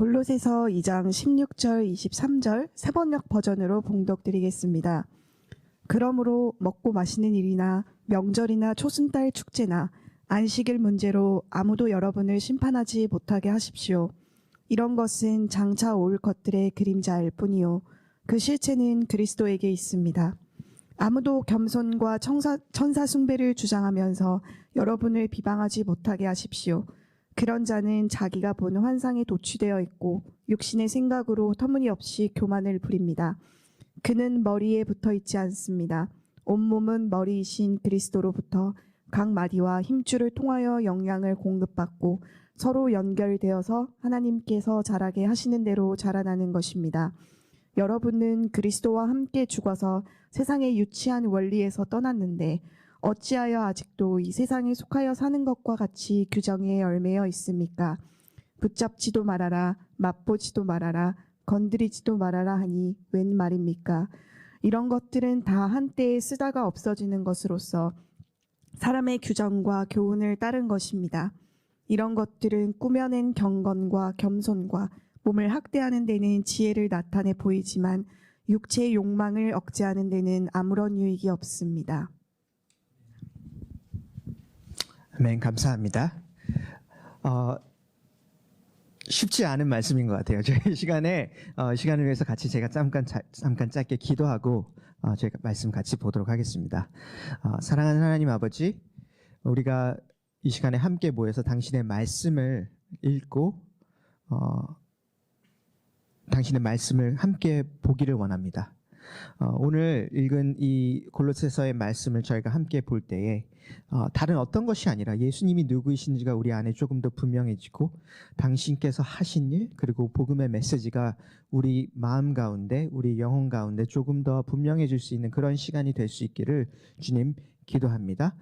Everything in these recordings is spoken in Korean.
골로새서 2장 16절 23절 세번역 버전으로 봉독드리겠습니다. 그러므로 먹고 마시는 일이나 명절이나 초승달 축제나 안식일 문제로 아무도 여러분을 심판하지 못하게 하십시오. 이런 것은 장차 올 것들의 그림자일 뿐이요 그 실체는 그리스도에게 있습니다. 아무도 겸손과 천사 숭배를 주장하면서 여러분을 비방하지 못하게 하십시오. 그런 자는 자기가 본 환상에 도취되어 있고 육신의 생각으로 터무니없이 교만을 부립니다. 그는 머리에 붙어 있지 않습니다. 온몸은 머리이신 그리스도로부터 각 마디와 힘줄을 통하여 영향을 공급받고 서로 연결되어서 하나님께서 자라게 하시는 대로 자라나는 것입니다. 여러분은 그리스도와 함께 죽어서 세상의 유치한 원리에서 떠났는데 어찌하여 아직도 이 세상에 속하여 사는 것과 같이 규정에 얽매여 있습니까? 붙잡지도 말아라, 맛보지도 말아라, 건드리지도 말아라 하니 웬 말입니까? 이런 것들은 다 한때에 쓰다가 없어지는 것으로서 사람의 규정과 교훈을 따른 것입니다. 이런 것들은 꾸며낸 경건과 겸손과 몸을 학대하는 데는 지혜를 나타내 보이지만 육체의 욕망을 억제하는 데는 아무런 유익이 없습니다. 아멘, 감사합니다. 쉽지 않은 말씀인 것 같아요. 저희 시간을 위해서 같이 제가 잠깐 짧게 기도하고 저희가 말씀 같이 보도록 하겠습니다. 사랑하는 하나님 아버지, 우리가 이 시간에 함께 모여서 당신의 말씀을 읽고 당신의 말씀을 함께 보기를 원합니다. 오늘 읽은 이 골로새서의 말씀을 저희가 함께 볼 때에 다른 어떤 것이 아니라 예수님이 누구이신지가 우리 안에 조금 더 분명해지고 당신께서 하신 일 그리고 복음의 메시지가 우리 마음 가운데 우리 영혼 가운데 조금 더 분명해질 수 있는 그런 시간이 될 수 있기를 주님 기도합니다.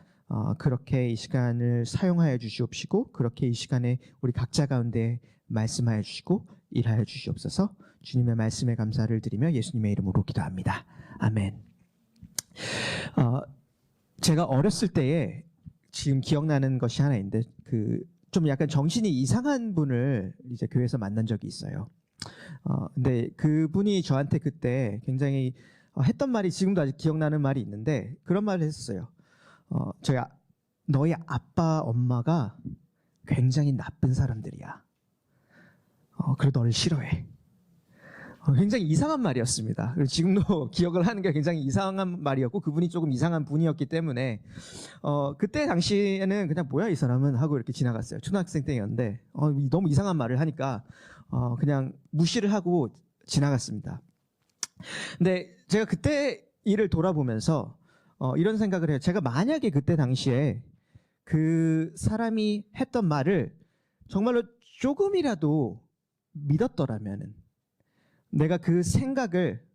그렇게 이 시간을 사용하여 주시옵시고 그렇게 이 시간에 우리 각자 가운데 말씀하여 주시고 일하여 주시옵소서. 주님의 말씀에 감사를 드리며 예수님의 이름으로 기도합니다. 아멘. 제가 어렸을 때에 지금 기억나는 것이 하나 있는데 좀 약간 정신이 이상한 분을 이제 교회에서 만난 적이 있어요. 근데 그분이 저한테 그때 굉장히 했던 말이 지금도 아직 기억나는 말이 있는데 그런 말을 했었어요. 너희 아빠 엄마가 굉장히 나쁜 사람들이야. 그래도 너를 싫어해. 굉장히 이상한 말이었습니다. 지금도 기억을 하는 게 굉장히 이상한 말이었고 그분이 조금 이상한 분이었기 때문에 그때 당시에는 그냥 뭐야 이 사람은 하고 이렇게 지나갔어요. 초등학생 때였는데 너무 이상한 말을 하니까 그냥 무시를 하고 지나갔습니다. 근데 제가 그때 일을 돌아보면서 이런 생각을 해요. 제가 만약에 그때 당시에 그 사람이 했던 말을 정말로 조금이라도 믿었더라면은 내가 그 생각을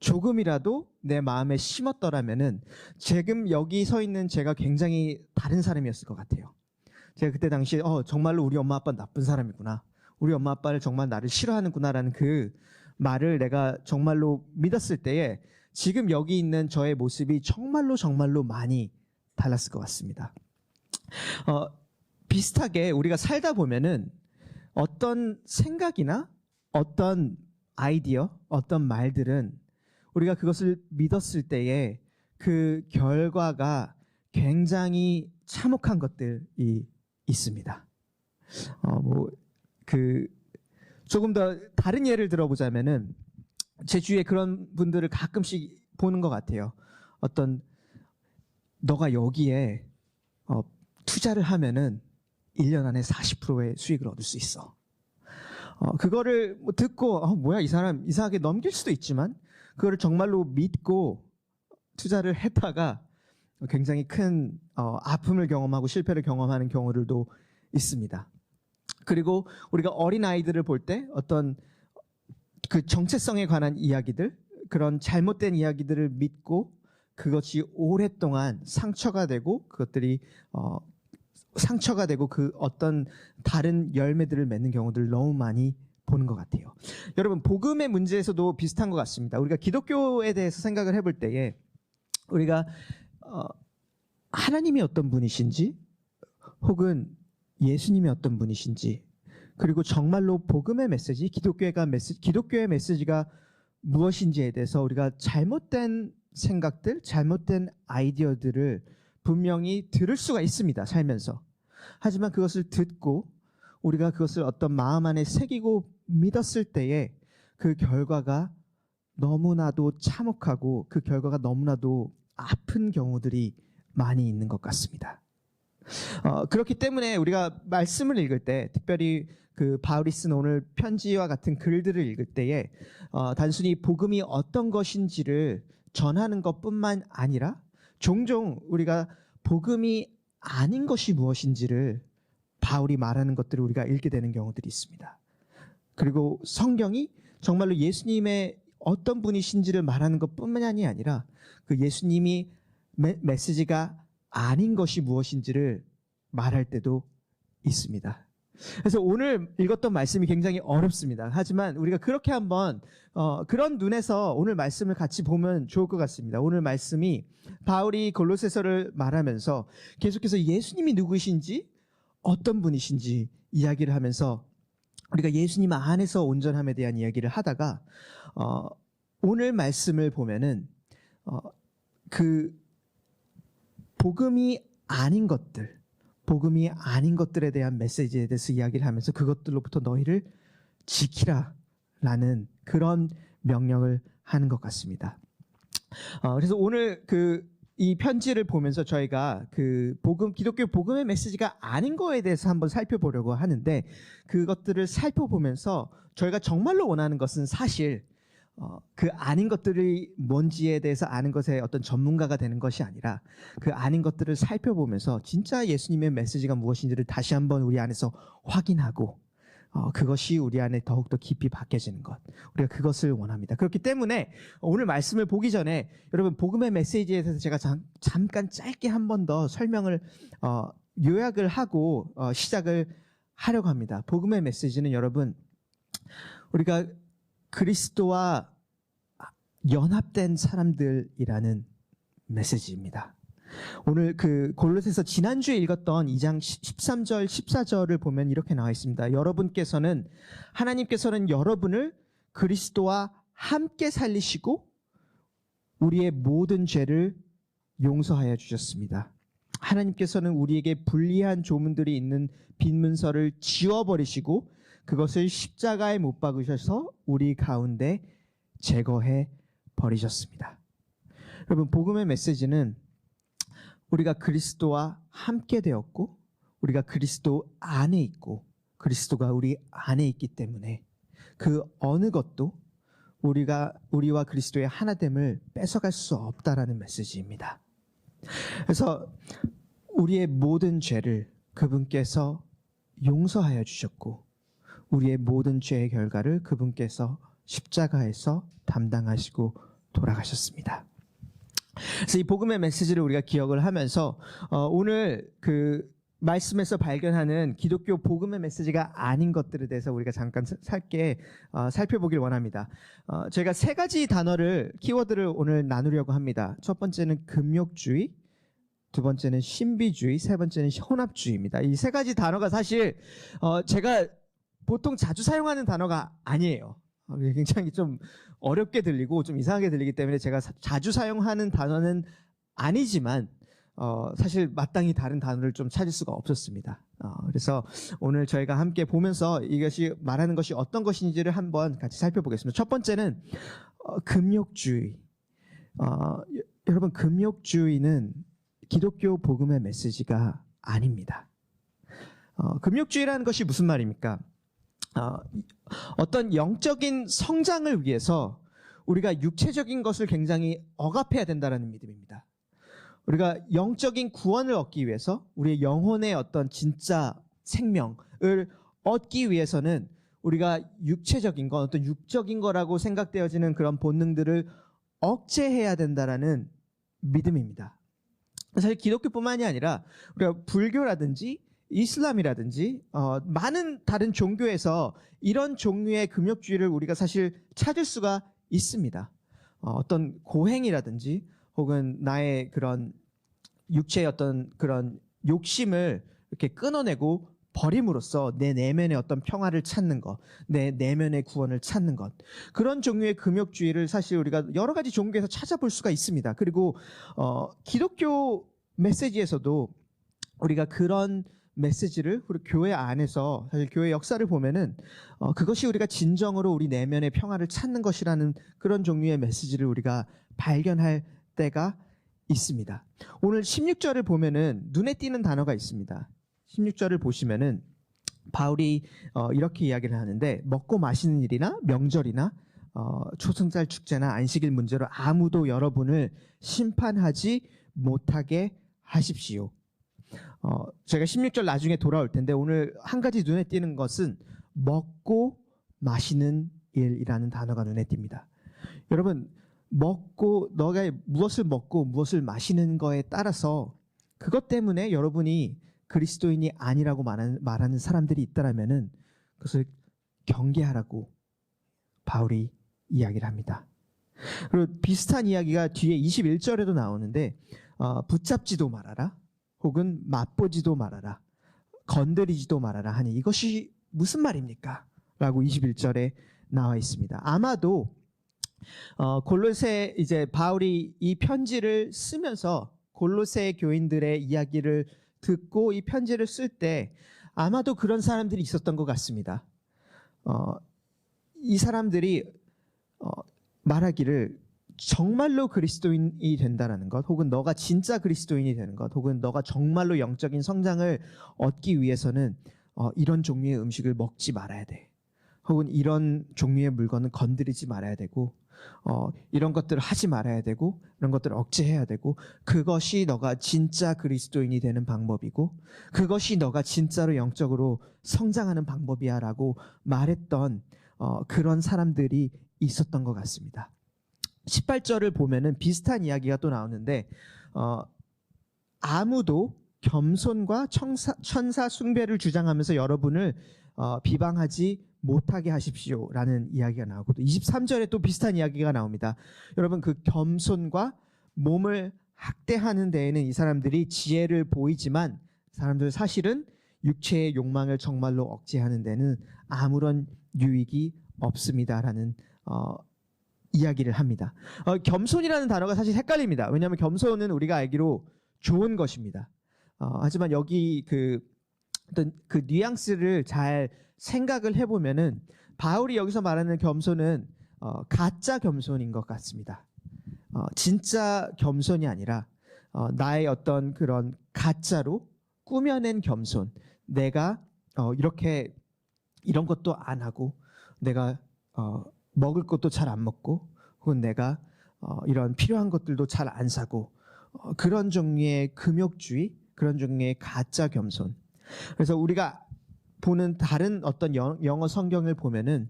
조금이라도 내 마음에 심었더라면은 지금 여기 서 있는 제가 굉장히 다른 사람이었을 것 같아요. 제가 그때 당시에 정말로 우리 엄마 아빠는 나쁜 사람이구나. 우리 엄마 아빠를 정말 나를 싫어하는구나라는 그 말을 내가 정말로 믿었을 때에 지금 여기 있는 저의 모습이 정말로 많이 달랐을 것 같습니다. 비슷하게 우리가 살다 보면은 어떤 생각이나 어떤 아이디어, 어떤 말들은 우리가 그것을 믿었을 때에 그 결과가 굉장히 참혹한 것들이 있습니다. 조금 더 다른 예를 들어보자면은 제 주위에 그런 분들을 가끔씩 보는 것 같아요. 너가 여기에 투자를 하면은 1년 안에 40%의 수익을 얻을 수 있어. 그거를 듣고 뭐야 이 사람 이상하게 넘길 수도 있지만 그거를 정말로 믿고 투자를 했다가 굉장히 큰 아픔을 경험하고 실패를 경험하는 경우들도 있습니다. 그리고 우리가 어린 아이들을 볼 때 어떤 그 정체성에 관한 이야기들 그런 잘못된 이야기들을 믿고 그것이 오랫동안 상처가 되고 그것들이 상처가 되고 그 어떤 다른 열매들을 맺는 경우들을 너무 많이 보는 것 같아요. 여러분 복음의 문제에서도 비슷한 것 같습니다. 우리가 기독교에 대해서 생각을 해볼 때에 우리가 하나님이 어떤 분이신지 혹은 예수님이 어떤 분이신지 그리고 정말로 복음의 메시지, 기독교의 메시지가 무엇인지에 대해서 우리가 잘못된 생각들, 잘못된 아이디어들을 분명히 들을 수가 있습니다, 살면서. 하지만 그것을 듣고 우리가 그것을 어떤 마음 안에 새기고 믿었을 때에 그 결과가 너무나도 참혹하고 그 결과가 너무나도 아픈 경우들이 많이 있는 것 같습니다. 그렇기 때문에 우리가 말씀을 읽을 때, 특별히 그 바울이 쓴 오늘 편지와 같은 글들을 읽을 때에 단순히 복음이 어떤 것인지를 전하는 것뿐만 아니라 종종 우리가 복음이 아닌 것이 무엇인지를 바울이 말하는 것들을 우리가 읽게 되는 경우들이 있습니다. 그리고 성경이 정말로 예수님의 어떤 분이신지를 말하는 것뿐만이 아니라 그 예수님이 메시지가 아닌 것이 무엇인지를 말할 때도 있습니다. 그래서 오늘 읽었던 말씀이 굉장히 어렵습니다. 하지만 우리가 그렇게 한번 그런 눈에서 오늘 말씀을 같이 보면 좋을 것 같습니다. 오늘 말씀이 바울이 골로새서를 말하면서 계속해서 예수님이 누구신지 어떤 분이신지 이야기를 하면서 우리가 예수님 안에서 온전함에 대한 이야기를 하다가 오늘 말씀을 보면은 그 복음이 아닌 복음이 아닌 것들에 대한 메시지에 대해서 이야기를 하면서 그것들로부터 너희를 지키라라는 그런 명령을 하는 것 같습니다. 그래서 오늘 이 편지를 보면서 저희가 기독교 복음의 메시지가 아닌 거에 대해서 한번 살펴보려고 하는데, 그것들을 살펴보면서 저희가 정말로 원하는 것은 사실 그 아닌 것들이 뭔지에 대해서 아는 것에 어떤 전문가가 되는 것이 아니라 그 아닌 것들을 살펴보면서 진짜 예수님의 메시지가 무엇인지를 다시 한번 우리 안에서 확인하고 그것이 우리 안에 더욱더 깊이 박혀지는 것, 우리가 그것을 원합니다. 그렇기 때문에 오늘 말씀을 보기 전에 여러분 복음의 메시지에 대해서 제가 잠깐 짧게 한 번 더 설명을 요약을 하고 시작을 하려고 합니다. 복음의 메시지는 여러분 우리가 그리스도와 연합된 사람들이라는 메시지입니다. 오늘 골로새서 지난주에 읽었던 2장 13절 14절을 보면 이렇게 나와 있습니다. 하나님께서는 여러분을 그리스도와 함께 살리시고 우리의 모든 죄를 용서하여 주셨습니다. 하나님께서는 우리에게 불리한 조문들이 있는 빈 문서를 지워버리시고 그것을 십자가에 못 박으셔서 우리 가운데 제거해 버리셨습니다. 여러분 복음의 메시지는 우리가 그리스도와 함께 되었고 우리가 그리스도 안에 있고 그리스도가 우리 안에 있기 때문에 그 어느 것도 우리와 그리스도의 하나됨을 뺏어갈 수 없다라는 메시지입니다. 그래서 우리의 모든 죄를 그분께서 용서하여 주셨고 우리의 모든 죄의 결과를 그분께서 십자가에서 담당하시고 돌아가셨습니다. 그래서 이 복음의 메시지를 우리가 기억을 하면서 오늘 말씀에서 발견하는 기독교 복음의 메시지가 아닌 것들에 대해서 우리가 잠깐 짧게 살펴보길 원합니다. 제가 세 가지 키워드를 오늘 나누려고 합니다. 첫 번째는 금욕주의, 두 번째는 신비주의, 세 번째는 혼합주의입니다. 이 세 가지 단어가 사실 제가 보통 자주 사용하는 단어가 아니에요. 굉장히 좀 어렵게 들리고 좀 이상하게 들리기 때문에 제가 자주 사용하는 단어는 아니지만 사실 마땅히 다른 단어를 좀 찾을 수가 없었습니다. 그래서 오늘 저희가 함께 보면서 이것이 말하는 것이 어떤 것인지를 한번 같이 살펴보겠습니다. 첫 번째는 금욕주의. 여러분 금욕주의는 기독교 복음의 메시지가 아닙니다. 금욕주의라는 것이 무슨 말입니까? 어떤 영적인 성장을 위해서 우리가 육체적인 것을 굉장히 억압해야 된다는 믿음입니다. 우리가 영적인 구원을 얻기 위해서 우리의 영혼의 어떤 진짜 생명을 얻기 위해서는 우리가 육체적인 것, 어떤 육적인 거라고 생각되어지는 그런 본능들을 억제해야 된다는 믿음입니다. 사실 기독교뿐만이 아니라 우리가 불교라든지 이슬람이라든지 많은 다른 종교에서 이런 종류의 금욕주의를 우리가 사실 찾을 수가 있습니다. 어떤 고행이라든지 혹은 나의 그런 육체의 어떤 그런 욕심을 이렇게 끊어내고 버림으로써 내 내면의 어떤 평화를 찾는 것, 내 내면의 구원을 찾는 것, 그런 종류의 금욕주의를 사실 우리가 여러 가지 종교에서 찾아볼 수가 있습니다. 그리고 기독교 메시지에서도 우리가 그런 메시지를 우리 교회 안에서, 사실 교회 역사를 보면은 그것이 우리가 진정으로 우리 내면의 평화를 찾는 것이라는 그런 종류의 메시지를 우리가 발견할 때가 있습니다. 오늘 16절을 보면은 눈에 띄는 단어가 있습니다. 16절을 보시면은 바울이 이렇게 이야기를 하는데, 먹고 마시는 일이나 명절이나 초승달 축제나 안식일 문제로 아무도 여러분을 심판하지 못하게 하십시오. 제가 16절 나중에 돌아올 텐데, 오늘 한 가지 눈에 띄는 것은 먹고 마시는 일이라는 단어가 눈에 띕니다. 여러분, 너가 무엇을 먹고 무엇을 마시는 거에 따라서 그것 때문에 여러분이 그리스도인이 아니라고 말하는 사람들이 있다라면은 그것을 경계하라고 바울이 이야기를 합니다. 그리고 비슷한 이야기가 뒤에 21절에도 나오는데, 붙잡지도 말아라, 혹은 맛보지도 말아라, 건드리지도 말아라 하니 이것이 무슨 말입니까? 라고 21절에 나와 있습니다. 아마도 골로새, 이제 바울이 이 편지를 쓰면서 골로새 교인들의 이야기를 듣고 이 편지를 쓸 때 아마도 그런 사람들이 있었던 것 같습니다. 이 사람들이 말하기를 정말로 그리스도인이 된다라는 것, 혹은 너가 진짜 그리스도인이 되는 것, 혹은 너가 정말로 영적인 성장을 얻기 위해서는 이런 종류의 음식을 먹지 말아야 돼, 혹은 이런 종류의 물건은 건드리지 말아야 되고, 이런 것들을 하지 말아야 되고, 이런 것들을 억제해야 되고, 그것이 너가 진짜 그리스도인이 되는 방법이고, 그것이 너가 진짜로 영적으로 성장하는 방법이야 라고 말했던 그런 사람들이 있었던 것 같습니다. 18절을 보면은 비슷한 이야기가 또 나오는데, 아무도 겸손과 천사 숭배를 주장하면서 여러분을 비방하지 못하게 하십시오 라는 이야기가 나오고, 또 23절에 또 비슷한 이야기가 나옵니다. 여러분, 그 겸손과 몸을 학대하는 데에는 이 사람들이 지혜를 보이지만, 사람들 사실은 육체의 욕망을 정말로 억제하는 데는 아무런 유익이 없습니다라는 이야기를 합니다. 겸손이라는 단어가 사실 헷갈립니다. 왜냐하면 겸손은 우리가 알기로 좋은 것입니다. 하지만 여기 어떤 그 뉘앙스를 잘 생각을 해보면은, 바울이 여기서 말하는 겸손은 가짜 겸손인 것 같습니다. 진짜 겸손이 아니라 나의 어떤 그런 가짜로 꾸며낸 겸손, 내가 이렇게 이런 것도 안 하고, 내가 먹을 것도 잘 안 먹고, 혹은 내가 이런 필요한 것들도 잘 안 사고, 그런 종류의 금욕주의, 그런 종류의 가짜 겸손. 그래서 우리가 보는 다른 어떤 영어 성경을 보면은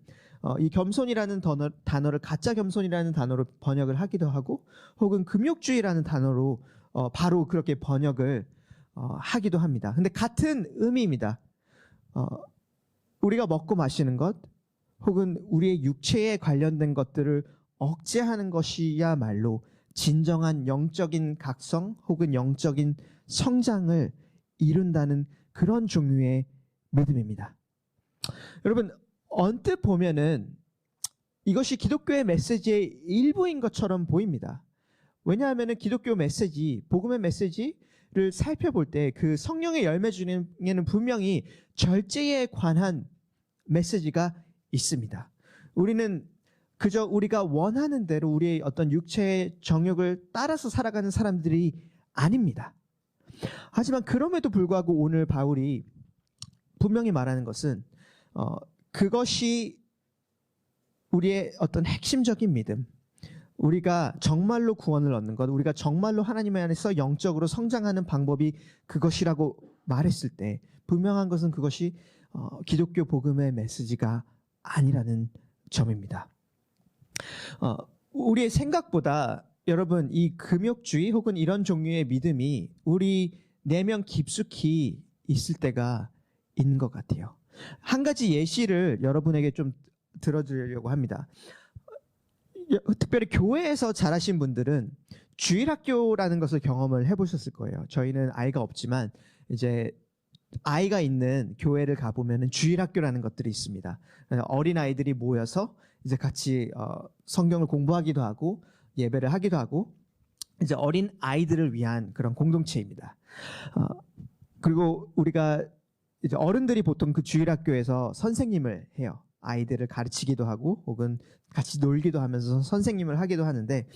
이 겸손이라는 단어를 가짜 겸손이라는 단어로 번역을 하기도 하고, 혹은 금욕주의라는 단어로 바로 그렇게 번역을 하기도 합니다. 근데 같은 의미입니다. 우리가 먹고 마시는 것, 혹은 우리의 육체에 관련된 것들을 억제하는 것이야말로 진정한 영적인 각성 혹은 영적인 성장을 이룬다는 그런 종류의 믿음입니다. 여러분, 언뜻 보면은 이것이 기독교의 메시지의 일부인 것처럼 보입니다. 왜냐하면 기독교 메시지, 복음의 메시지를 살펴볼 때 그 성령의 열매 중에는 분명히 절제에 관한 메시지가 있습니다. 우리는 그저 우리가 원하는 대로 우리의 어떤 육체의 정욕을 따라서 살아가는 사람들이 아닙니다. 하지만 그럼에도 불구하고 오늘 바울이 분명히 말하는 것은 그것이 우리의 어떤 핵심적인 믿음, 우리가 정말로 구원을 얻는 것, 우리가 정말로 하나님 안에서 영적으로 성장하는 방법이 그것이라고 말했을 때, 분명한 것은 그것이 기독교 복음의 메시지가 아니라는 점입니다. 우리의 생각보다 여러분, 이 금욕주의 혹은 이런 종류의 믿음이 우리 내면 깊숙이 있을 때가 있는 것 같아요. 한 가지 예시를 여러분에게 좀 들어드리려고 합니다. 특별히 교회에서 자라신 분들은 주일학교라는 것을 경험을 해보셨을 거예요. 저희는 아이가 없지만 이제 아이가 있는 교회를 가보면 주일학교라는 것들이 있습니다. 어린 아이들이 모여서 이제 같이 성경을 공부하기도 하고 예배를 하기도 하고 이제 어린 아이들을 위한 그런 공동체입니다. 그리고 우리가 이제 어른들이 보통 그 주일학교에서 선생님을 해요. 아이들을 가르치기도 하고 혹은 같이 놀기도 하면서 선생님을 하기도 하는데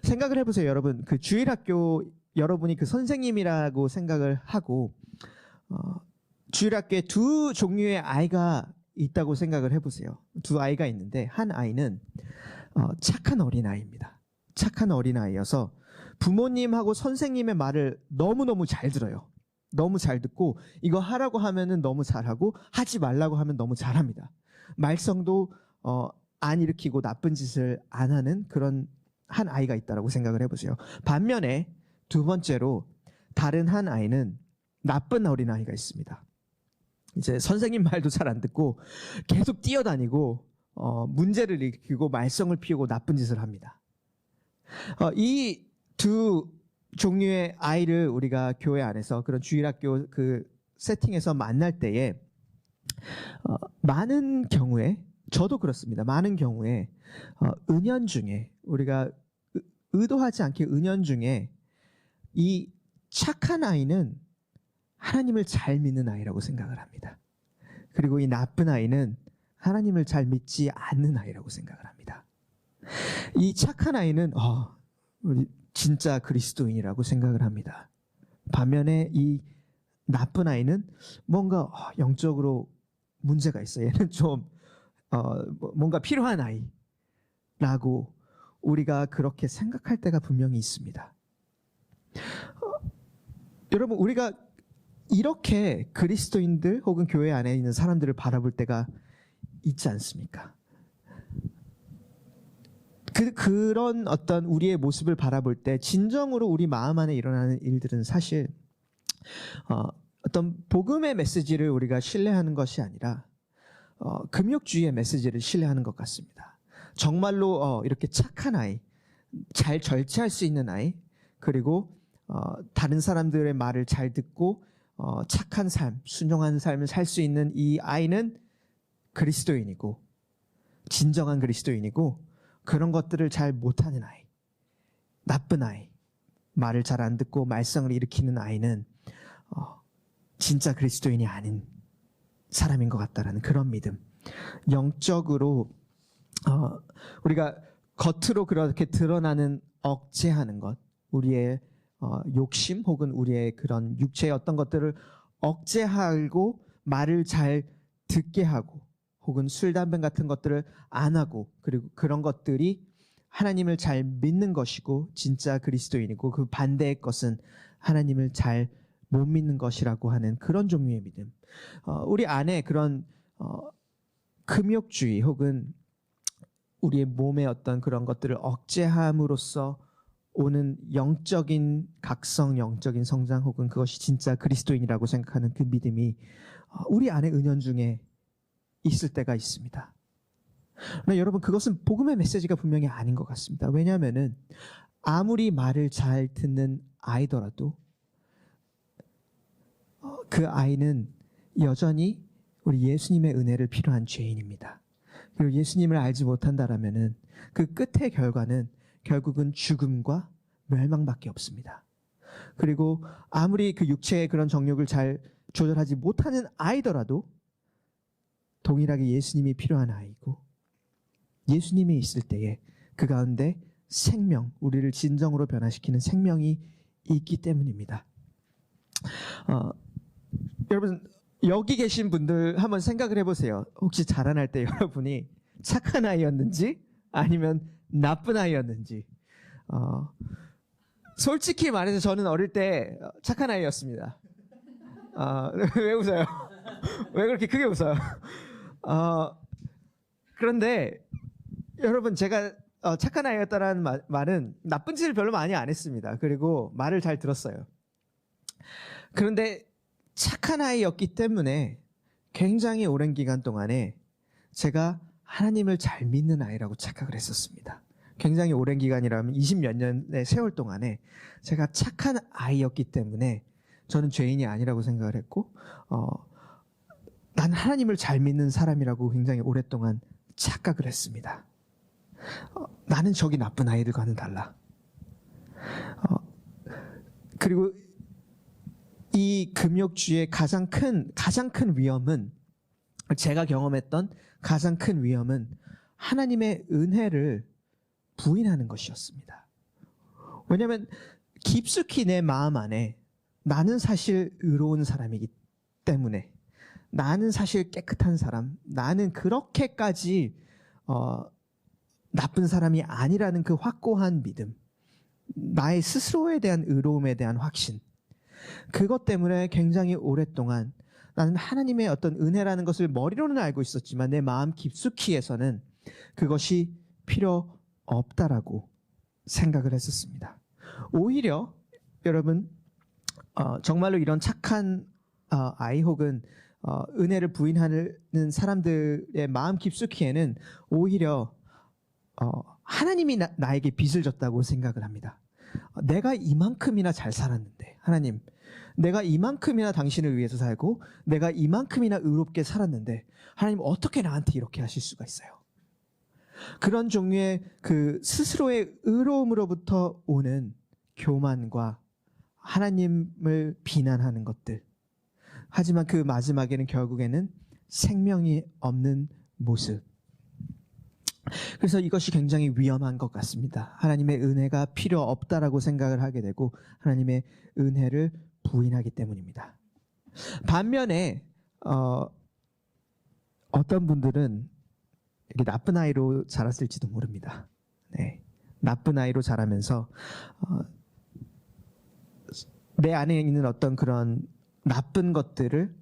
생각을 해보세요, 여러분. 그 주일학교 여러분이 그 선생님이라고 생각을 하고 주일학교에 두 종류의 아이가 있다고 생각을 해보세요. 두 아이가 있는데 한 아이는 착한 어린아이입니다. 착한 어린아이여서 부모님하고 선생님의 말을 너무너무 잘 들어요. 너무 잘 듣고 이거 하라고 하면은 너무 잘하고 하지 말라고 하면 너무 잘합니다. 말썽도 안 일으키고 나쁜 짓을 안 하는 그런 한 아이가 있다라고 생각을 해보세요. 반면에 두 번째로 다른 한 아이는 나쁜 어린아이가 있습니다. 이제 선생님 말도 잘 안 듣고 계속 뛰어다니고 문제를 일으키고 말썽을 피우고 나쁜 짓을 합니다. 이 두 종류의 아이를 우리가 교회 안에서 그런 주일학교 그 세팅에서 만날 때에 많은 경우에 저도 그렇습니다. 많은 경우에 은연중에 우리가 의도하지 않게 은연중에 이 착한 아이는 하나님을 잘 믿는 아이라고 생각을 합니다. 그리고 이 나쁜 아이는 하나님을 잘 믿지 않는 아이라고 생각을 합니다. 이 착한 아이는 우리 진짜 그리스도인이라고 생각을 합니다. 반면에 이 나쁜 아이는 뭔가 영적으로 문제가 있어. 얘는 좀 뭔가 필요한 아이라고 우리가 그렇게 생각할 때가 분명히 있습니다. 여러분, 우리가 이렇게 그리스도인들 혹은 교회 안에 있는 사람들을 바라볼 때가 있지 않습니까? 그런 어떤 우리의 모습을 바라볼 때 진정으로 우리 마음 안에 일어나는 일들은 사실 어떤 복음의 메시지를 우리가 신뢰하는 것이 아니라 금욕주의의 메시지를 신뢰하는 것 같습니다. 정말로 이렇게 착한 아이, 잘 절제할 수 있는 아이, 그리고 다른 사람들의 말을 잘 듣고 착한 삶, 순종하는 삶을 살 수 있는 이 아이는 그리스도인이고 진정한 그리스도인이고 그런 것들을 잘 못하는 아이, 나쁜 아이, 말을 잘 안 듣고 말썽을 일으키는 아이는 진짜 그리스도인이 아닌 사람인 것 같다라는 그런 믿음. 영적으로 우리가 겉으로 그렇게 드러나는 억제하는 것, 우리의 욕심 혹은 우리의 그런 육체의 어떤 것들을 억제하고 말을 잘 듣게 하고 혹은 술, 담배 같은 것들을 안 하고 그리고 그런 것들이 하나님을 잘 믿는 것이고 진짜 그리스도인이고 그 반대의 것은 하나님을 잘 못 믿는 것이라고 하는 그런 종류의 믿음. 우리 안에 그런 금욕주의 혹은 우리의 몸의 어떤 그런 것들을 억제함으로써 오는 영적인 각성, 영적인 성장 혹은 그것이 진짜 그리스도인이라고 생각하는 그 믿음이 우리 안에 은연중에 있을 때가 있습니다. 그러나 여러분, 그것은 복음의 메시지가 분명히 아닌 것 같습니다. 왜냐하면은 아무리 말을 잘 듣는 아이더라도 그 아이는 여전히 우리 예수님의 은혜를 필요한 죄인입니다. 그리고 예수님을 알지 못한다라면은 그 끝의 결과는 결국은 죽음과 멸망밖에 없습니다. 그리고 아무리 그 육체의 그런 정욕을 잘 조절하지 못하는 아이더라도 동일하게 예수님이 필요한 아이고 예수님이 있을 때에 그 가운데 생명, 우리를 진정으로 변화시키는 생명이 있기 때문입니다. 여러분, 여기 계신 분들 한번 생각을 해보세요. 혹시 자라날 때 여러분이 착한 아이였는지 아니면 나쁜 아이였는지. 솔직히 말해서 저는 어릴 때 착한 아이였습니다. 왜 웃어요? 왜 그렇게 크게 웃어요? 그런데 여러분, 제가 착한 아이였다라는 말은 나쁜 짓을 별로 많이 안 했습니다. 그리고 말을 잘 들었어요. 그런데 착한 아이였기 때문에 굉장히 오랜 기간 동안에 제가 하나님을 잘 믿는 아이라고 착각을 했었습니다. 굉장히 오랜 기간이라면 20몇 년의 세월 동안에 제가 착한 아이였기 때문에 저는 죄인이 아니라고 생각을 했고 난 하나님을 잘 믿는 사람이라고 굉장히 오랫동안 착각을 했습니다. 나는 저기 나쁜 아이들과는 달라. 그리고 이 금욕주의 가장 큰 위험은, 제가 경험했던 가장 큰 위험은 하나님의 은혜를 부인하는 것이었습니다. 왜냐하면 깊숙이 내 마음 안에 나는 사실 의로운 사람이기 때문에, 나는 사실 깨끗한 사람, 나는 그렇게까지 나쁜 사람이 아니라는 그 확고한 믿음, 나의 스스로에 대한 의로움에 대한 확신, 그것 때문에 굉장히 오랫동안 나는 하나님의 어떤 은혜라는 것을 머리로는 알고 있었지만 내 마음 깊숙이에서는 그것이 필요 없다라고 생각을 했었습니다. 오히려 여러분, 정말로 이런 착한 아이 혹은 은혜를 부인하는 사람들의 마음 깊숙이에는 오히려 하나님이 나에게 빚을 졌다고 생각을 합니다. 내가 이만큼이나 잘 살았는데, 하나님, 내가 이만큼이나 당신을 위해서 살고 내가 이만큼이나 의롭게 살았는데 하나님 어떻게 나한테 이렇게 하실 수가 있어요? 그런 종류의 그 스스로의 의로움으로부터 오는 교만과 하나님을 비난하는 것들, 하지만 그 마지막에는 결국에는 생명이 없는 모습. 그래서 이것이 굉장히 위험한 것 같습니다. 하나님의 은혜가 필요 없다라고 생각을 하게 되고 하나님의 은혜를 부인하기 때문입니다. 반면에 어떤 분들은 이렇게 나쁜 아이로 자랐을지도 모릅니다. 네. 나쁜 아이로 자라면서 내 안에 있는 어떤 그런 나쁜 것들을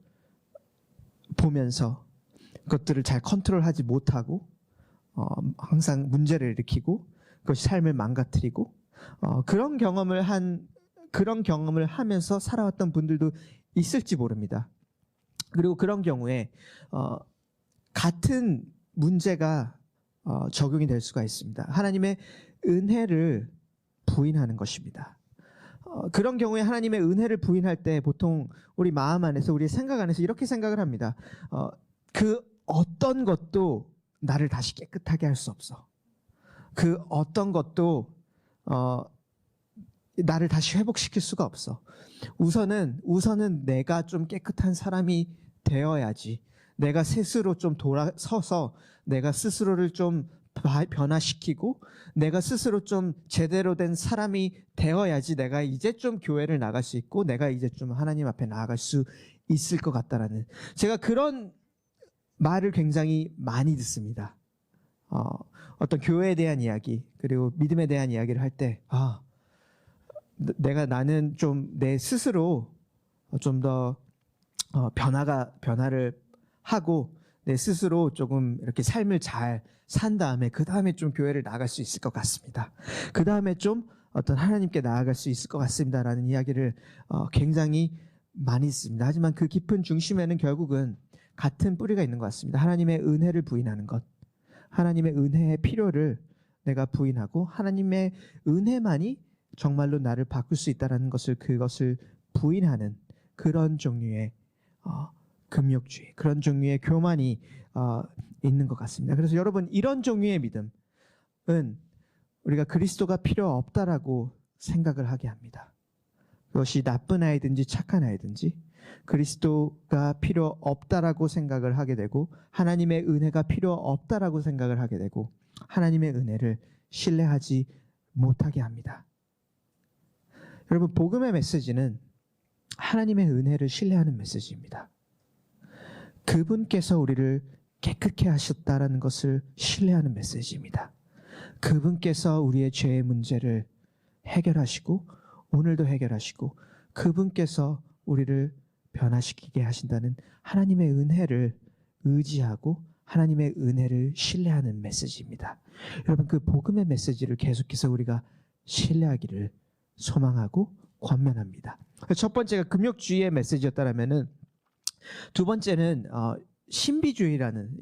보면서 그것들을 잘 컨트롤하지 못하고 항상 문제를 일으키고 그것이 삶을 망가뜨리고 그런 경험을 하면서 살아왔던 분들도 있을지 모릅니다. 그리고 그런 경우에 같은 문제가 적용이 될 수가 있습니다. 하나님의 은혜를 부인하는 것입니다. 그런 경우에 하나님의 은혜를 부인할 때 보통 우리 마음 안에서, 우리 생각 안에서 이렇게 생각을 합니다. 그 어떤 것도 나를 다시 깨끗하게 할 수 없어. 그 어떤 것도 나를 다시 회복시킬 수가 없어. 우선은 내가 좀 깨끗한 사람이 되어야지. 내가 스스로 좀 돌아서서 내가 스스로를 좀 변화시키고 내가 스스로 좀 제대로 된 사람이 되어야지 내가 이제 좀 교회를 나갈 수 있고 내가 이제 좀 하나님 앞에 나아갈 수 있을 것 같다라는, 제가 그런 말을 굉장히 많이 듣습니다. 어떤 교회에 대한 이야기 그리고 믿음에 대한 이야기를 할 때 나는 좀 내 스스로 좀 더 변화를 하고 내 스스로 조금 이렇게 삶을 잘 산 다음에 그 다음에 좀 교회를 나아갈 수 있을 것 같습니다. 그 다음에 좀 어떤 하나님께 나아갈 수 있을 것 같습니다라는 이야기를 굉장히 많이 듣습니다. 하지만 그 깊은 중심에는 결국은 같은 뿌리가 있는 것 같습니다. 하나님의 은혜를 부인하는 것, 하나님의 은혜의 필요를 내가 부인하고 하나님의 은혜만이 정말로 나를 바꿀 수 있다는 그것을 부인하는 그런 종류의 금욕주의, 그런 종류의 교만이 있는 것 같습니다. 그래서 여러분, 이런 종류의 믿음은 우리가 그리스도가 필요 없다라고 생각을 하게 합니다. 그것이 나쁜 아이든지 착한 아이든지 그리스도가 필요 없다라고 생각을 하게 되고 하나님의 은혜가 필요 없다라고 생각을 하게 되고 하나님의 은혜를 신뢰하지 못하게 합니다. 여러분, 복음의 메시지는 하나님의 은혜를 신뢰하는 메시지입니다. 그분께서 우리를 깨끗게 하셨다라는 것을 신뢰하는 메시지입니다. 그분께서 우리의 죄의 문제를 해결하시고 오늘도 해결하시고 그분께서 우리를 변화시키게 하신다는 하나님의 은혜를 의지하고 하나님의 은혜를 신뢰하는 메시지입니다. 여러분, 그 복음의 메시지를 계속해서 우리가 신뢰하기를 소망하고 권면합니다. 첫 번째가 금욕주의의 메시지였다라면은, 두 번째는 신비주의라는,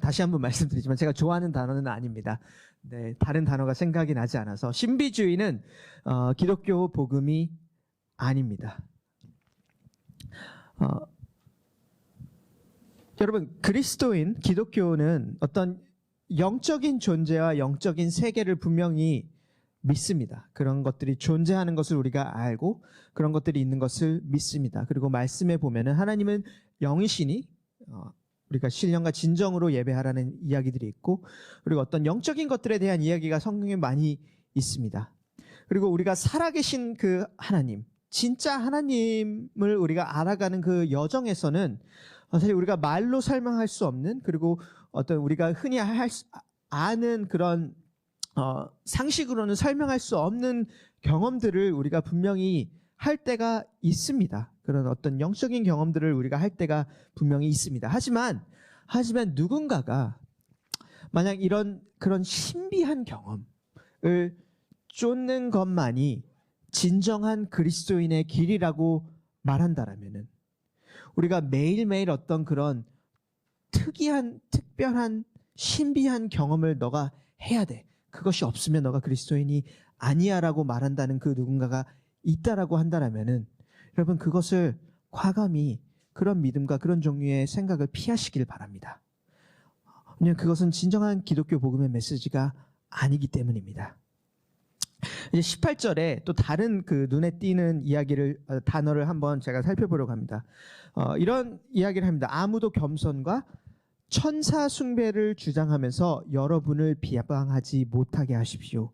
다시 한번 말씀드리지만 제가 좋아하는 단어는 아닙니다. 네, 다른 단어가 생각이 나지 않아서 신비주의는 기독교 복음이 아닙니다. 여러분, 그리스도인, 기독교는 어떤 영적인 존재와 영적인 세계를 분명히 믿습니다. 그런 것들이 존재하는 것을 우리가 알고 그런 것들이 있는 것을 믿습니다. 그리고 말씀에 보면은 하나님은 영이시니 우리가 신령과 진정으로 예배하라는 이야기들이 있고, 그리고 어떤 영적인 것들에 대한 이야기가 성경에 많이 있습니다. 그리고 우리가 살아계신 그 하나님, 진짜 하나님을 우리가 알아가는 그 여정에서는 사실 우리가 말로 설명할 수 없는, 그리고 어떤 우리가 흔히 아는 그런 상식으로는 설명할 수 없는 경험들을 우리가 분명히 할 때가 있습니다. 그런 어떤 영적인 경험들을 우리가 할 때가 분명히 있습니다. 하지만 누군가가 만약 그런 신비한 경험을 쫓는 것만이 진정한 그리스도인의 길이라고 말한다라면은, 우리가 매일매일 어떤 그런 특별한 신비한 경험을 너가 해야 돼, 그것이 없으면 너가 그리스도인이 아니야라고 말한다는 그 누군가가 있다라고 한다라면은, 여러분, 그것을 과감히 그런 믿음과 그런 종류의 생각을 피하시길 바랍니다. 왜냐하면 그것은 진정한 기독교 복음의 메시지가 아니기 때문입니다. 이제 18절에 또 다른 그 눈에 띄는 단어를 한번 제가 살펴보려고 합니다. 이런 이야기를 합니다. 아무도 겸손과 천사 숭배를 주장하면서 여러분을 비방하지 못하게 하십시오.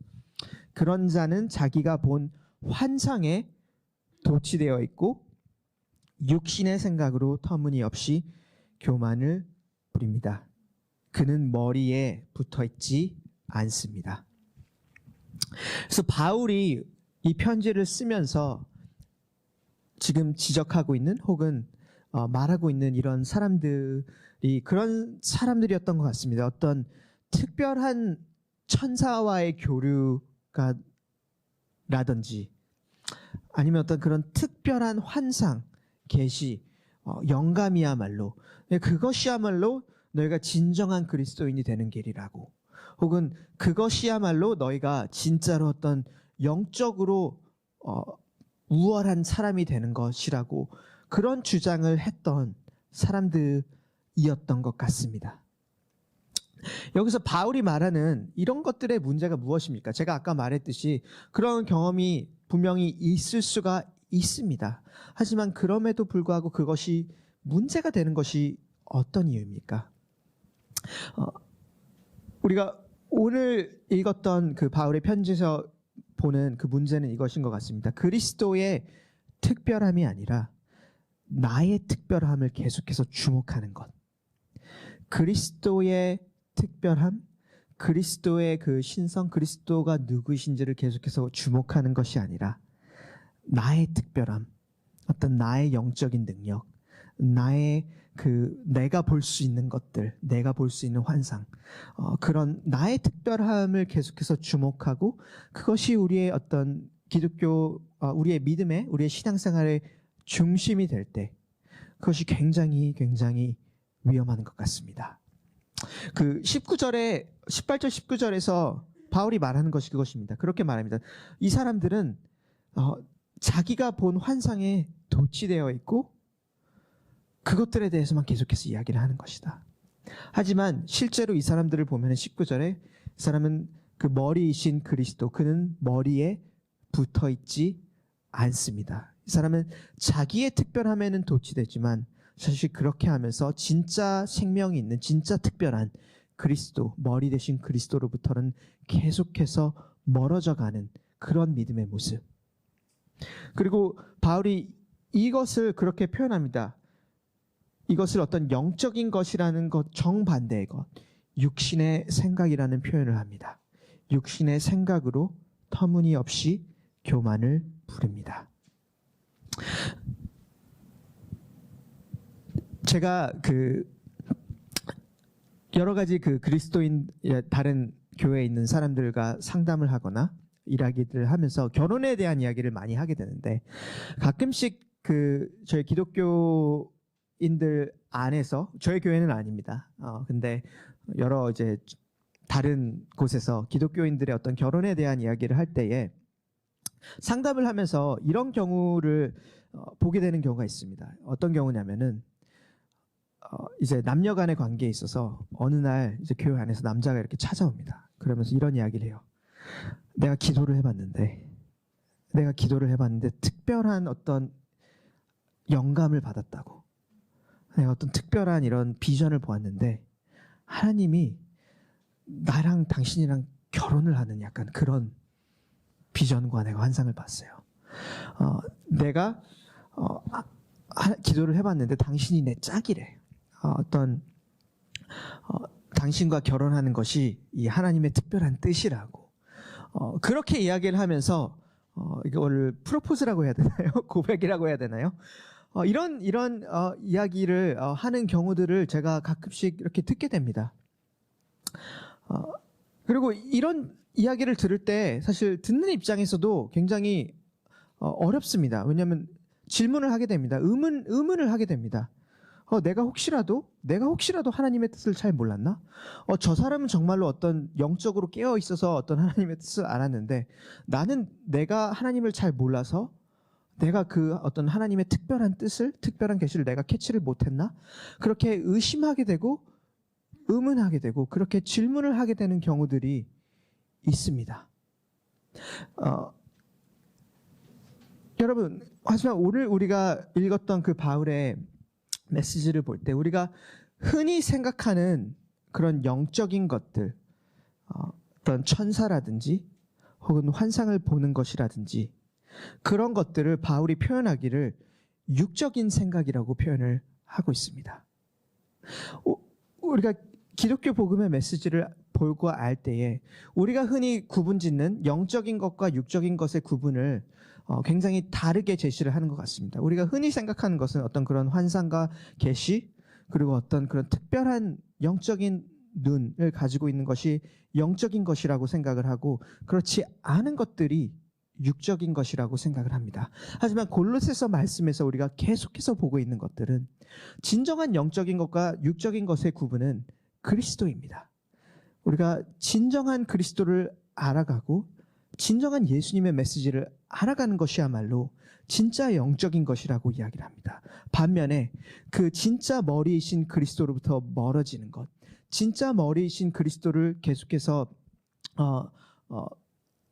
그런 자는 자기가 본 환상에 도취되어 있고 육신의 생각으로 터무니없이 교만을 부립니다. 그는 머리에 붙어 있지 않습니다. 그래서 바울이 이 편지를 쓰면서 지금 지적하고 있는, 혹은 말하고 있는 이런 사람들이 그런 사람들이었던 것 같습니다. 어떤 특별한 천사와의 교류가 라든지, 아니면 어떤 그런 특별한 환상, 계시, 영감이야말로, 그것이야말로 너희가 진정한 그리스도인이 되는 길이라고, 혹은 그것이야말로 너희가 진짜로 어떤 영적으로 우월한 사람이 되는 것이라고, 그런 주장을 했던 사람들이었던 것 같습니다. 여기서 바울이 말하는 이런 것들의 문제가 무엇입니까? 제가 아까 말했듯이 그런 경험이 분명히 있을 수가 있습니다. 하지만 그럼에도 불구하고 그것이 문제가 되는 것이 어떤 이유입니까? 우리가 오늘 읽었던 그 바울의 편지에서 보는 그 문제는 이것인 것 같습니다. 그리스도의 특별함이 아니라 나의 특별함을 계속해서 주목하는 것. 그리스도의 특별함, 그리스도의 그 신성, 그리스도가 누구이신지를 계속해서 주목하는 것이 아니라 나의 특별함, 어떤 나의 영적인 능력, 나의 내가 볼 수 있는 것들, 내가 볼 수 있는 환상, 그런 나의 특별함을 계속해서 주목하고, 그것이 우리의 어떤 기독교, 우리의 믿음의, 우리의 신앙생활의 중심이 될 때, 그것이 굉장히 위험한 것 같습니다. 그 18절 19절에서 바울이 말하는 것이 그것입니다. 그렇게 말합니다. 이 사람들은 자기가 본 환상에 도취되어 있고 그것들에 대해서만 계속해서 이야기를 하는 것이다. 하지만 실제로 이 사람들을 보면 19절에 이 사람은 그 머리이신 그리스도, 그는 머리에 붙어 있지 않습니다. 이 사람은 자기의 특별함에는 도취되지만 사실 그렇게 하면서 진짜 생명이 있는, 진짜 특별한 그리스도, 머리 대신 그리스도로부터는 계속해서 멀어져 가는 그런 믿음의 모습. 그리고 바울이 이것을 그렇게 표현합니다. 이것을 어떤 영적인 것이라는 것 정반대의 것, 육신의 생각이라는 표현을 합니다. 육신의 생각으로 터무니없이 교만을 부립니다. 제가 여러 가지 그리스도인 다른 교회에 있는 사람들과 상담을 하거나 이야기들을 하면서 결혼에 대한 이야기를 많이 하게 되는데, 가끔씩 저희 기독교인들 안에서, 저희 교회는 아닙니다. 근데 여러 이제 다른 곳에서 기독교인들의 어떤 결혼에 대한 이야기를 할 때에 상담을 하면서 이런 경우를 보게 되는 경우가 있습니다. 어떤 경우냐면은 이제 남녀 간의 관계에 있어서 어느 날 이제 교회 안에서 남자가 이렇게 찾아옵니다. 그러면서 이런 이야기를 해요. 내가 기도를 해봤는데 특별한 어떤 영감을 받았다고. 내가 어떤 특별한 이런 비전을 보았는데 하나님이 나랑 당신이랑 결혼을 하는 약간 그런 비전과 내가 환상을 봤어요. 내가 기도를 해봤는데 당신이 내 짝이래. 당신과 결혼하는 것이 이 하나님의 특별한 뜻이라고. 그렇게 이야기를 하면서 이거를 프로포즈라고 해야 되나요? 고백이라고 해야 되나요? 이런 이야기를 하는 경우들을 제가 가끔씩 이렇게 듣게 됩니다. 그리고 이런 이야기를 들을 때 사실 듣는 입장에서도 굉장히 어렵습니다. 왜냐하면 질문을 하게 됩니다. 의문을 하게 됩니다. 내가 혹시라도 하나님의 뜻을 잘 몰랐나? 저 사람은 정말로 어떤 영적으로 깨어 있어서 어떤 하나님의 뜻을 알았는데 나는 내가 하나님을 잘 몰라서 내가 그 어떤 하나님의 특별한 뜻을, 특별한 계시를 내가 캐치를 못했나? 그렇게 의심하게 되고 의문하게 되고 그렇게 질문을 하게 되는 경우들이 있습니다. 여러분, 하지만 오늘 우리가 읽었던 그 바울의 메시지를 볼 때 우리가 흔히 생각하는 그런 영적인 것들, 어떤 천사라든지 혹은 환상을 보는 것이라든지 그런 것들을 바울이 표현하기를 육적인 생각이라고 표현을 하고 있습니다. 우리가 기독교 복음의 메시지를 보고 알 때에 우리가 흔히 구분짓는 영적인 것과 육적인 것의 구분을 굉장히 다르게 제시를 하는 것 같습니다. 우리가 흔히 생각하는 것은 어떤 그런 환상과 계시 그리고 어떤 그런 특별한 영적인 눈을 가지고 있는 것이 영적인 것이라고 생각을 하고 그렇지 않은 것들이 육적인 것이라고 생각을 합니다. 하지만 골로새서 말씀에서 우리가 계속해서 보고 있는 것들은 진정한 영적인 것과 육적인 것의 구분은 그리스도입니다. 우리가 진정한 그리스도를 알아가고 진정한 예수님의 메시지를 알아가는 것이야말로 진짜 영적인 것이라고 이야기를 합니다. 반면에 그 진짜 머리이신 그리스도로부터 멀어지는 것, 진짜 머리이신 그리스도를 계속해서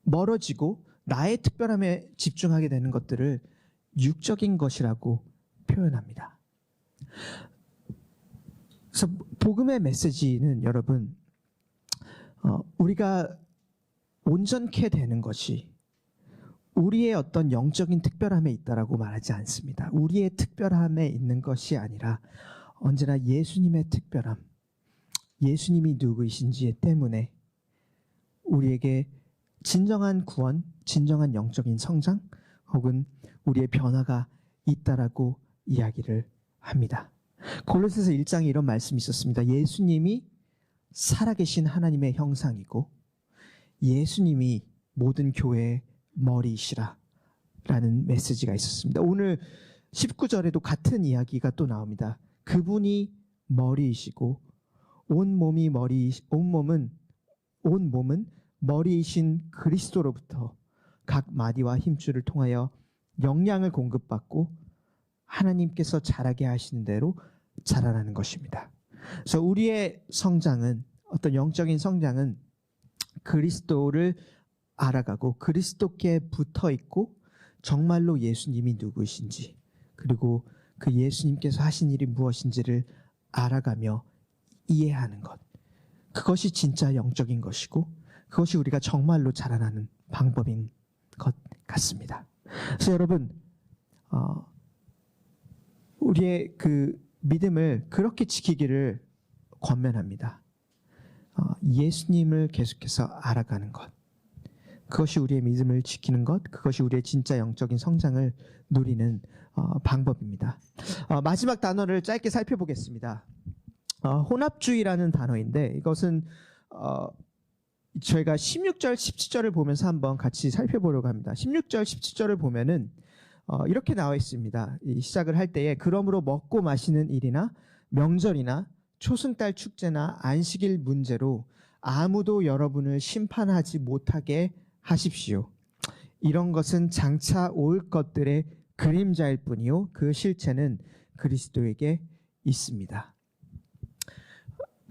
멀어지고 나의 특별함에 집중하게 되는 것들을 육적인 것이라고 표현합니다. 그래서 복음의 메시지는 여러분 우리가 온전케 되는 것이 우리의 어떤 영적인 특별함에 있다라고 말하지 않습니다. 우리의 특별함에 있는 것이 아니라 언제나 예수님의 특별함, 예수님이 누구이신지 때문에 우리에게 진정한 구원, 진정한 영적인 성장 혹은 우리의 변화가 있다라고 이야기를 합니다. 골로새서 1장에 이런 말씀이 있었습니다. 예수님이 살아계신 하나님의 형상이고 예수님이 모든 교회의 머리이시라 라는 메시지가 있었습니다. 오늘 19절에도 같은 이야기가 또 나옵니다. 그분이 머리이시고 온 몸은 머리이신 그리스도로부터 각 마디와 힘줄을 통하여 영양을 공급받고 하나님께서 자라게 하시는 대로 자라나는 것입니다. 그래서 우리의 성장은 어떤 영적인 성장은 그리스도를 알아가고 그리스도께 붙어 있고 정말로 예수님이 누구이신지 그리고 그 예수님께서 하신 일이 무엇인지를 알아가며 이해하는 것. 그것이 진짜 영적인 것이고 그것이 우리가 정말로 자라나는 방법인 것 같습니다. 그래서 여러분 우리의 그 믿음을 그렇게 지키기를 권면합니다. 예수님을 계속해서 알아가는 것. 그것이 우리의 믿음을 지키는 것, 그것이 우리의 진짜 영적인 성장을 누리는 방법입니다. 마지막 단어를 짧게 살펴보겠습니다. 혼합주의라는 단어인데 이것은 저희가 16절, 17절을 보면서 한번 같이 살펴보려고 합니다. 16절, 17절을 보면은 이렇게 나와 있습니다. 이 시작을 할 때에 그러므로 먹고 마시는 일이나 명절이나 초승달 축제나 안식일 문제로 아무도 여러분을 심판하지 못하게 하십시오. 이런 것은 장차 올 것들의 그림자일 뿐이요 그 실체는 그리스도에게 있습니다.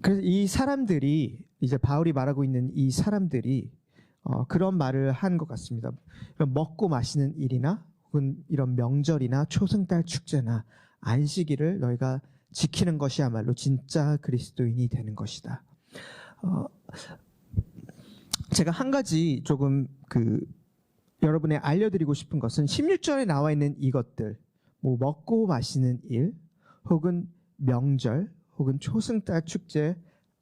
그래서 이 사람들이 이제 바울이 말하고 있는 이 사람들이 그런 말을 한 것 같습니다. 먹고 마시는 일이나 혹은 이런 명절이나 초승달 축제나 안식일을 너희가 지키는 것이야말로 진짜 그리스도인이 되는 것이다. 제가 한 가지 조금 여러분에 알려드리고 싶은 것은 16절에 나와 있는 이것들, 뭐 먹고 마시는 일, 혹은 명절, 혹은 초승달 축제,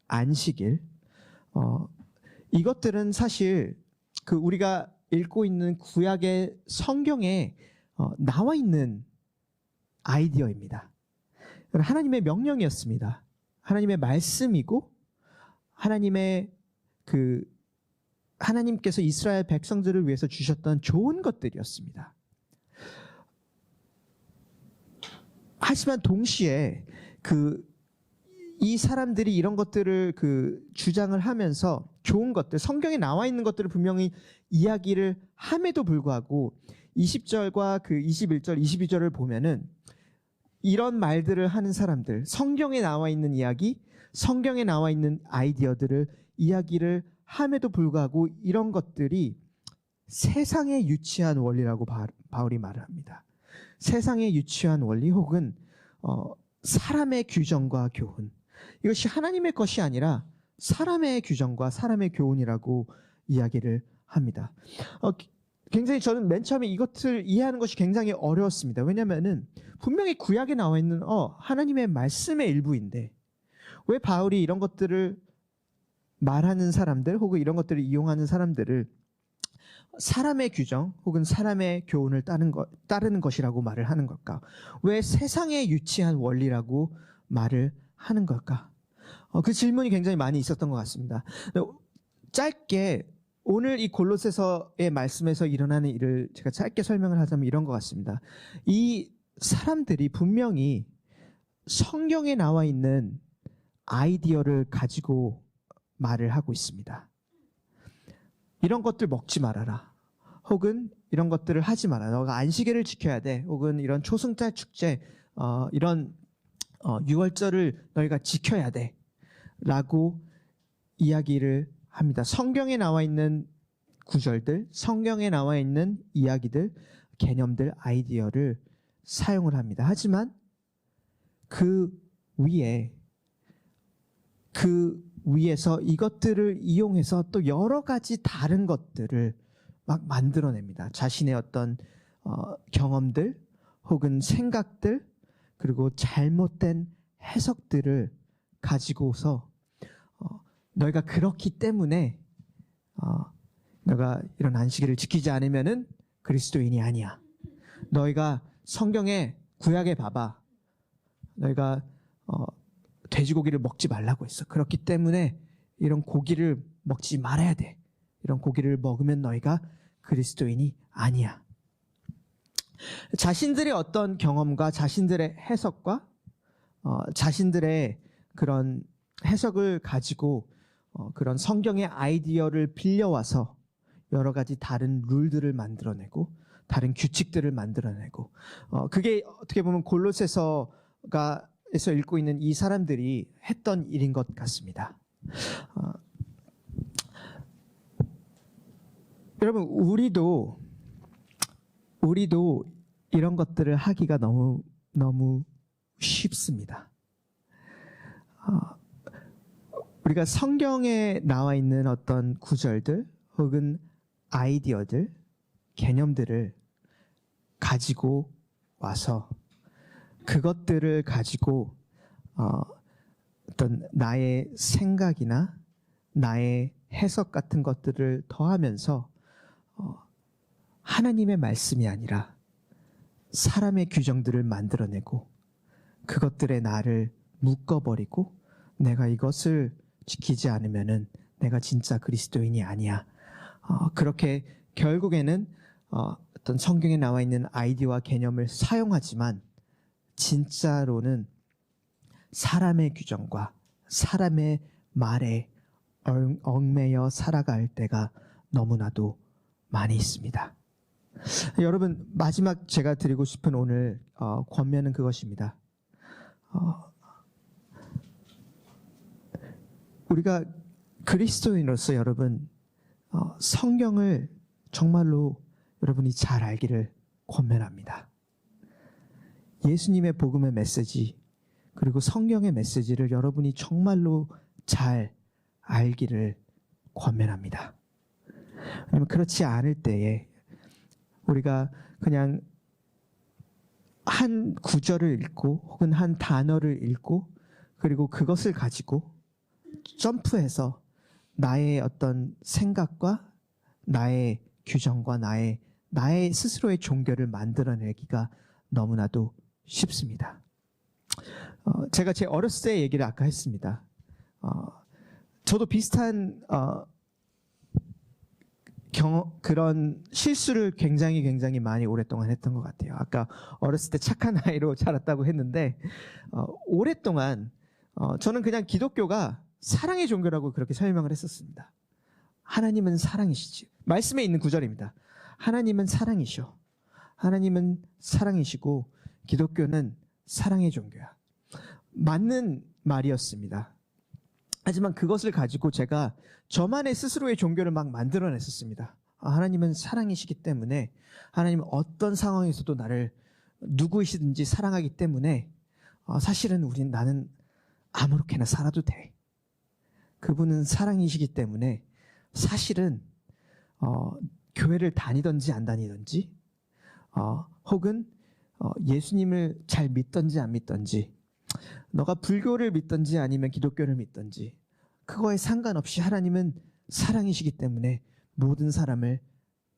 안식일, 이것들은 사실 우리가 읽고 있는 구약의 성경에 나와 있는 아이디어입니다. 하나님의 명령이었습니다. 하나님의 말씀이고 하나님께서 이스라엘 백성들을 위해서 주셨던 좋은 것들이었습니다. 하지만 동시에 이 사람들이 이런 것들을 주장을 하면서 좋은 것들, 성경에 나와 있는 것들을 분명히 이야기를 함에도 불구하고 20절과 21절, 22절을 보면은 이런 말들을 하는 사람들, 성경에 나와 있는 이야기, 성경에 나와 있는 아이디어들을 이야기를 함에도 불구하고 이런 것들이 세상에 유치한 원리라고 바울이 말을 합니다. 세상에 유치한 원리 혹은 사람의 규정과 교훈, 이것이 하나님의 것이 아니라 사람의 규정과 사람의 교훈이라고 이야기를 합니다. 굉장히 저는 맨 처음에 이것을 이해하는 것이 굉장히 어려웠습니다. 왜냐하면은 분명히 구약에 나와 있는 하나님의 말씀의 일부인데 왜 바울이 이런 것들을 말하는 사람들 혹은 이런 것들을 이용하는 사람들을 사람의 규정 혹은 사람의 교훈을 따르는 것이라고 말을 하는 걸까? 왜 세상에 유치한 원리라고 말을 하는 걸까? 그 질문이 굉장히 많이 있었던 것 같습니다. 짧게 오늘 이 골로새서의 말씀에서 일어나는 일을 제가 짧게 설명을 하자면 이런 것 같습니다. 이 사람들이 분명히 성경에 나와 있는 아이디어를 가지고 말을 하고 있습니다. 이런 것들 먹지 말아라. 혹은 이런 것들을 하지 마라. 너가 안식일을 지켜야 돼. 혹은 이런 초승달 축제, 이런 6월절을 너희가 지켜야 돼. 라고 이야기를 합니다. 성경에 나와 있는 구절들, 성경에 나와 있는 이야기들, 개념들, 아이디어를 사용을 합니다. 하지만 그 위에서 이것들을 이용해서 또 여러 가지 다른 것들을 막 만들어냅니다. 자신의 어떤 경험들 혹은 생각들 그리고 잘못된 해석들을 가지고서 너희가 그렇기 때문에 너가 이런 안식일을 지키지 않으면은 그리스도인이 아니야. 너희가 성경에 구약에 봐봐. 너희가 돼지고기를 먹지 말라고 했어. 그렇기 때문에 이런 고기를 먹지 말아야 돼. 이런 고기를 먹으면 너희가 그리스도인이 아니야. 자신들의 어떤 경험과 자신들의 해석과 자신들의 그런 해석을 가지고 그런 성경의 아이디어를 빌려와서 여러 가지 다른 룰들을 만들어내고 다른 규칙들을 만들어내고 그게 어떻게 보면 골로새서에서 읽고 있는 이 사람들이 했던 일인 것 같습니다. 여러분 우리도 이런 것들을 하기가 너무 쉽습니다. 우리가 성경에 나와 있는 어떤 구절들 혹은 아이디어들, 개념들을 가지고 와서 그것들을 가지고 어떤 나의 생각이나 나의 해석 같은 것들을 더하면서 하나님의 말씀이 아니라 사람의 규정들을 만들어내고 그것들에 나를 묶어버리고 내가 이것을 지키지 않으면은 내가 진짜 그리스도인이 아니야. 그렇게 결국에는 어떤 성경에 나와 있는 아이디어와 개념을 사용하지만 진짜로는 사람의 규정과 사람의 말에 얽매여 살아갈 때가 너무나도 많이 있습니다. 여러분, 마지막 제가 드리고 싶은 오늘 권면은 그것입니다. 우리가 그리스도인으로서 여러분 성경을 정말로 여러분이 잘 알기를 권면합니다. 예수님의 복음의 메시지 그리고 성경의 메시지를 여러분이 정말로 잘 알기를 권면합니다. 왜냐하면 그렇지 않을 때에 우리가 그냥 한 구절을 읽고 혹은 한 단어를 읽고 그리고 그것을 가지고 점프해서 나의 어떤 생각과 나의 규정과 나의 스스로의 종교를 만들어내기가 너무나도 쉽습니다. 제가 제 어렸을 때 얘기를 아까 했습니다. 저도 비슷한 그런 실수를 굉장히 많이 오랫동안 했던 것 같아요. 아까 어렸을 때 착한 아이로 자랐다고 했는데 오랫동안 저는 그냥 기독교가 사랑의 종교라고 그렇게 설명을 했었습니다. 하나님은 사랑이시지. 말씀에 있는 구절입니다. 하나님은 사랑이셔. 하나님은 사랑이시고 기독교는 사랑의 종교야. 맞는 말이었습니다. 하지만 그것을 가지고 제가 저만의 스스로의 종교를 막 만들어냈었습니다. 하나님은 사랑이시기 때문에 하나님은 어떤 상황에서도 나를 누구이시든지 사랑하기 때문에 사실은 나는 아무렇게나 살아도 돼. 그분은 사랑이시기 때문에 사실은 교회를 다니든지 안 다니든지 혹은 예수님을 잘 믿든지 안 믿든지 너가 불교를 믿든지 아니면 기독교를 믿든지 그거에 상관없이 하나님은 사랑이시기 때문에 모든 사람을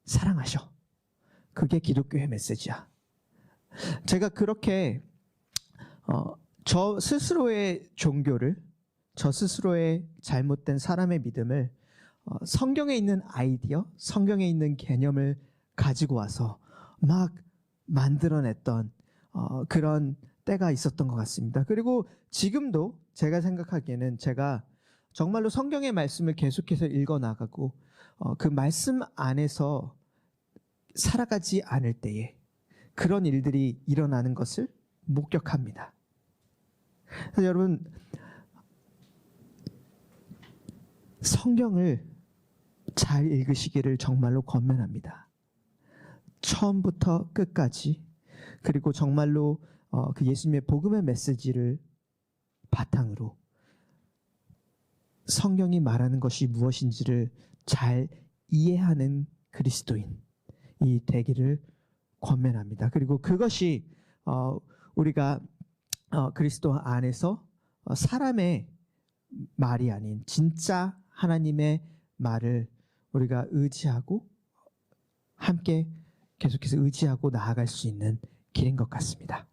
사랑하셔. 그게 기독교의 메시지야. 제가 그렇게 저 스스로의 종교를 저 스스로의 잘못된 사람의 믿음을 성경에 있는 아이디어, 성경에 있는 개념을 가지고 와서 막 만들어냈던 그런 때가 있었던 것 같습니다. 그리고 지금도 제가 생각하기에는 제가 정말로 성경의 말씀을 계속해서 읽어나가고 그 말씀 안에서 살아가지 않을 때에 그런 일들이 일어나는 것을 목격합니다. 그래서 여러분 성경을 잘 읽으시기를 정말로 권면합니다. 처음부터 끝까지 그리고 정말로 그 예수님의 복음의 메시지를 바탕으로 성경이 말하는 것이 무엇인지를 잘 이해하는 그리스도인이 되기를 권면합니다. 그리고 그것이 우리가 그리스도 안에서 사람의 말이 아닌 진짜 하나님의 말을 우리가 의지하고 함께 계속해서 의지하고 나아갈 수 있는 길인 것 같습니다.